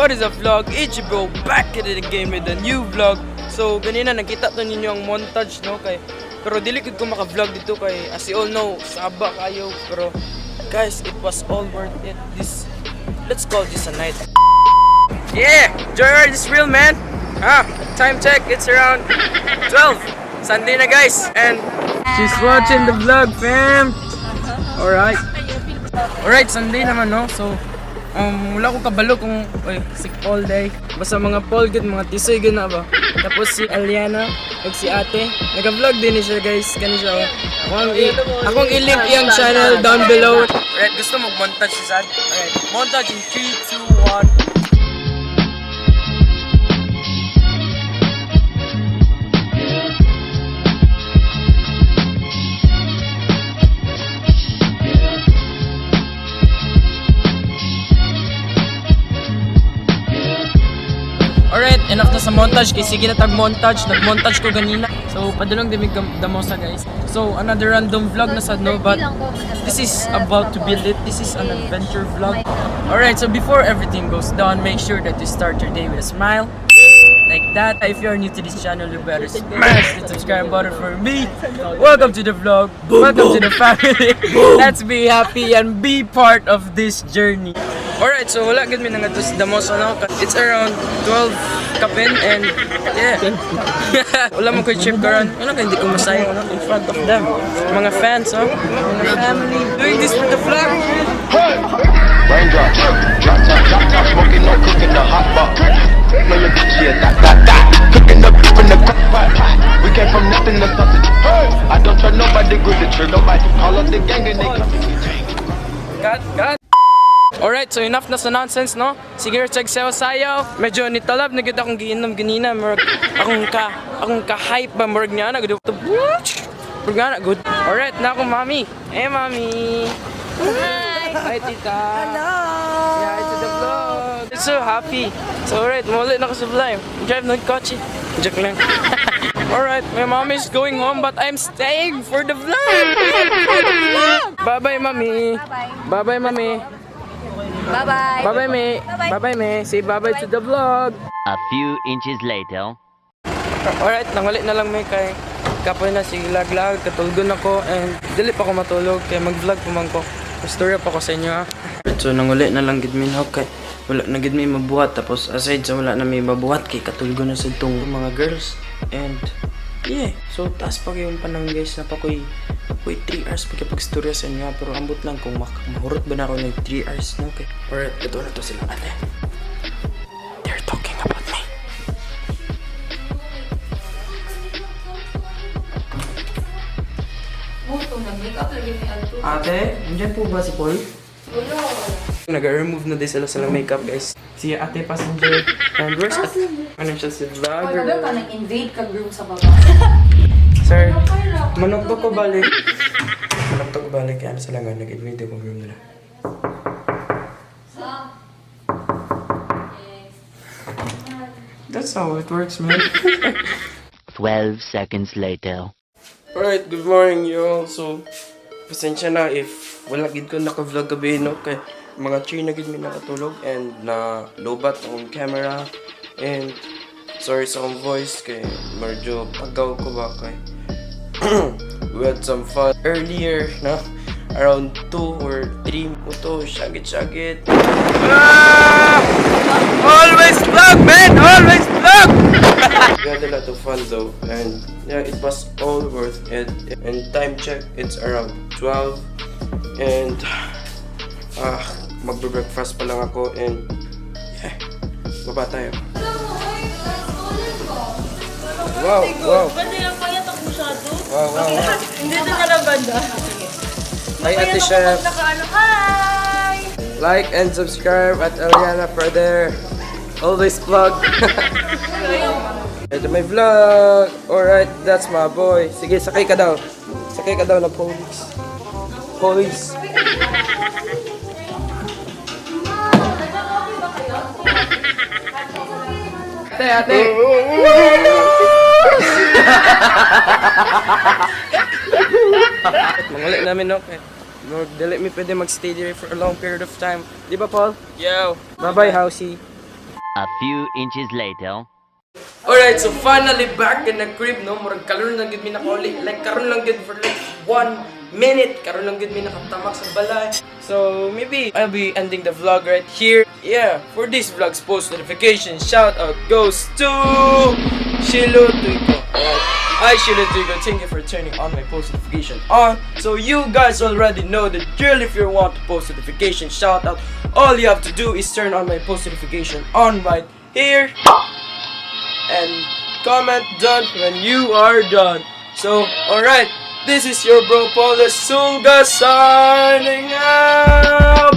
what is a vlog? It's your bro back at it again with a new vlog. So ganina nakita to ninyo ang montage no kay pero dili ko maka-vlog dito kay as you all know saba kayo pero guys it was all worth it. This let's call this a night. Yeah, Joyride is real man. Time check it's around 12 Sunday na guys and she's watching the vlog fam. Alright, Sunday naman no. So wala ko kabalo kung sick all day. Basta mga Paul good, mga tisoy good na ba. Tapos si Aliana ug si ate, nag-vlog din siya guys. Kani siya. Akong i-link yung channel down below. Alright, gusto mag-montage si Sad. Alright, montage in 3, 2, 1. Alright, enough na sa montage kay sige na tag-montage. Nag-montage ko ganina. So, padulong dimig damosa guys. So, another random vlog na sad no, but this is about to be lit. This is an adventure vlog. Alright, so before everything goes down, make sure that you start your day with a smile. Like that. If you're new to this channel, you better smash the subscribe button for me. Welcome to the vlog. Welcome to the family. Let's be happy and be part of this journey. Alright, so wala gud mi nga dos damos ano. It's around 12 kapin and yeah. Wala mo koy chip karon. Ano kay hindi ko masaya no in front of them. Mga fans, mga family doing this for the vlog. Raindrop, drop top, smoking, no cooking the hot pot. Know your bitch, yeah, that. Cooking the beef in the crock pot. We came from nothing to something. I don't trust nobody, grip the trigger, might call up the gang and they come. God. Alright, so enough na sa nonsense, no? Sige, check sayo. Medyo nitalab na gud akong giinom ganina, murag akong ka-hype ba murag niya na gud. Murag na good. Alright, na ako mami. Hey mami. Hi tita. Hello. Yeah, it's the vlog. I'm so happy. So alright, muli na ako sa vlog. Drive ng kotse. Joke lang. Alright, my mom is going home but I'm staying for the vlog. Bye-bye mami. Bye-bye mami. Bye-bye. Bye-bye, me. Bye-bye, me. Say bye-bye to the vlog. A few inches later. Alright, nangulit na lang may kay kapoy na si Laglag, katulgon ako and dili pa ako matulog kay mag-vlog pa man ko. Pastorya pa ko sa inyo ha. So nangulit na lang gid min kay wala na gid may mabuhat tapos aside sa wala na may mabuhat kay katulgon na sa itong mga girls and yeah. So taas pa kayong panang guys na pa ko'y 3 hours pagkapag-storya sa inyo pero ambot lang kung mahurot ba na ako ng 3 hours no? Okay. Alright, ito na to sila ate. They're talking about me. Ate, nandiyan po ba si Paul? Wala. Nag-remove na din sila sa makeup guys. Si ate passenger. And where's ate? Ano siya si vlogger? Pag ka nag-invade ka room sa baba. Sir, manok to ko balik. Manok to ko balik. Kaya sila nga nag-invade ko room nila. That's how it works, man. 12 seconds later. Alright, good morning y'all. So, pasensya na if wala gid ko naka-vlog gabi no kay mga 3 na gid mi nakatulog and na lobat ang camera and sorry sa akong voice kay medyo pagaw ko ba kay we had some fun earlier na around 2 or 3 muto shagit. Always vlog man, always vlog. We had a lot of fun though and yeah, it was all worth it. And time check, it's around 12 and magbe-breakfast pa lang ako and yeah, baba tayo. Wow. Banda yung payat ako masyado. Wow. Hindi na ka na banda. Hi Ate Chef. Hi! Like and subscribe at Aliana Brother. Always vlog. Ito may vlog. Alright, that's my boy. Sige, sakay ka daw. Sakay ka daw ng police. Ate. Mangulit namin, no? Dili mi pwede magstay there for a long period of time. Di ba, Paul? Yo. Bye-bye, Housey. A few inches later. Alright, so finally back in the crib, no? Murag karon lang gid mi nakauli. Like karon lang gid for like 1 minute. Karon lang gid mi nakatamak sa balay. So maybe I'll be ending the vlog right here. Yeah, for this vlog's post notification, shout out goes to Shilo Tuigo. Hi Shilo Tuigo, thank you for turning on my post notification on. So you guys already know the drill. If you want to post notification shout out, all you have to do is turn on my post notification on right here. And comment done when you are done. So, alright, this is your bro Paul Sulga signing out.